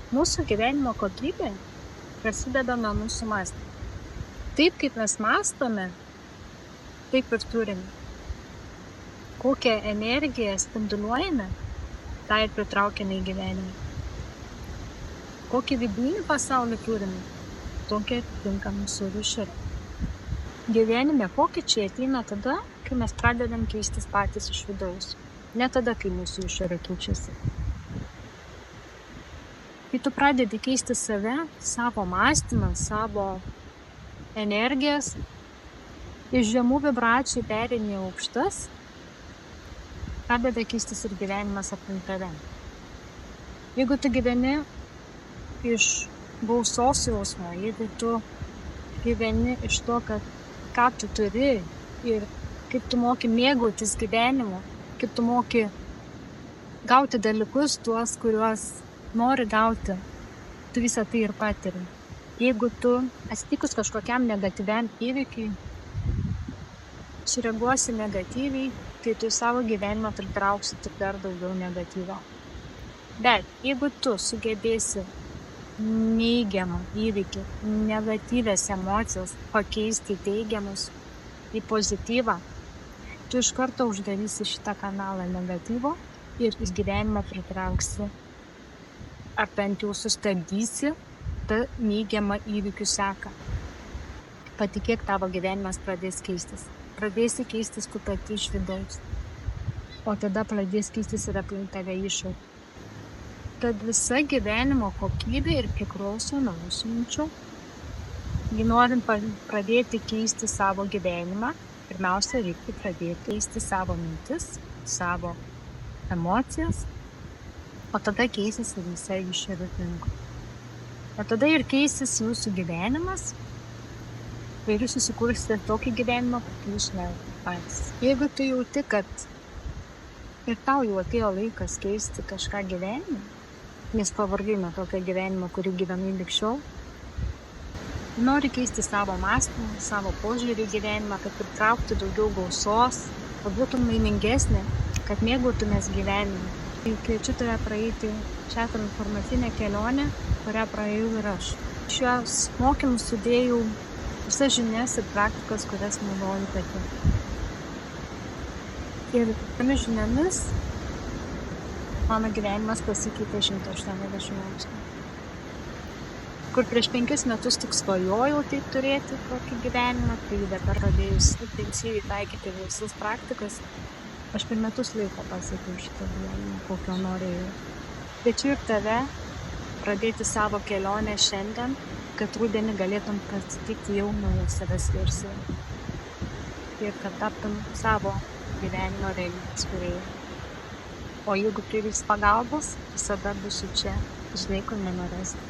Mūsų gyvenimo kokybė prasideda nuo mūsų mąstymo. Taip, kaip mes mąstome, taip ir turime. Kokią energiją spinduliuojame, tą ir pritraukiame į gyvenimą. Kokį vidinį pasaulį turime, tokia tinka mūsų išorė. Gyvenime pokyčiai ateina tada, kai mes pradedam keistis patys iš vidaus, ne tada, kai mūsų išorė keičiasi. Kai tu pradedi keisti save, savo mąstymą, savo energijas, iš žemų vibracijų pereini į aukštas, pradeda keistis ir gyvenimas aplink tave. Jeigu tu gyveni iš gausos jausmo, jeigu tu gyveni iš to, ką tu turi ir kaip tu moki mėgautis gyvenimu, kaip tu moki gauti dalykus tuos, kuriuos nori gauti, tu visą tai ir patiri. Jeigu tu atsitikus kažkokiam negatyviam įvykiui, sureaguosi negatyviai, tai tu į savo gyvenimą pritrauksi tik dar daugiau negatyvo. Bet jeigu tu sugebėsi neigiamą įvykį, negatyvias emocijas pakeisti teigiamus į pozityvą, tu iš karto uždarysi šitą kanalą negatyvo ir į gyvenimą pritrauksi ar bent jau sustabdysi tą neigiamą įvykių seką. Patikėk, tavo gyvenimas pradės keistis. Pradėsi keistis tu pati iš vidaus, o tada pradės keistis ir aplink tave išorė. Tad visa gyvenimo kokybė ir priklauso nuo mūsų minčių. Jei norint pradėti keisti savo gyvenimą, pirmiausia, reikia pradėti keisti savo mintis, savo emocijas, o tada keisis ir visai išorė aplinkui. O tada ir keisis jūsų gyvenimas ir jūs susikursite tokį gyvenimą, kokį jūs norite patys. Jeigu tu jauti, kad ir tau jau atėjo laikas keisti kažką gyvenime, nes pavargai nuo tokio gyvenimo, kurį gyvenai lig šiol, nori keisti savo mąstymą, savo požiūrį į gyvenimą, kad pritraukti daugiau gausos, kad būtum laimingesnė, kad mėgautumės gyvenimu. Tai kviečiu tave praeiti šią informacinę kelionę, kurią praėjau ir aš. Šios mokymus sudėjau visas žinias ir praktikas, kurias naudoju pati. Ir tomis žiniomis mano gyvenimas pasikeitė 180 laipsnių. Kur prieš 5 metus tik svajojau taip turėti tokį gyvenimą, tai dabar pradėjus intensyviai taikyti visas praktikas, aš per metus laiko pasiekiau šitą gyvenimą, kokio norėjau. Kviečiu ir tave pradėti savo kelionę šiandien, kad rudenį galėtum pasitikti jau naują savęs versiją. Ir kad taptum savo gyvenimo realybės kūrėju. O jeigu prireiks pagalbos, visada būsiu čia, žinai, kur nenorėsi.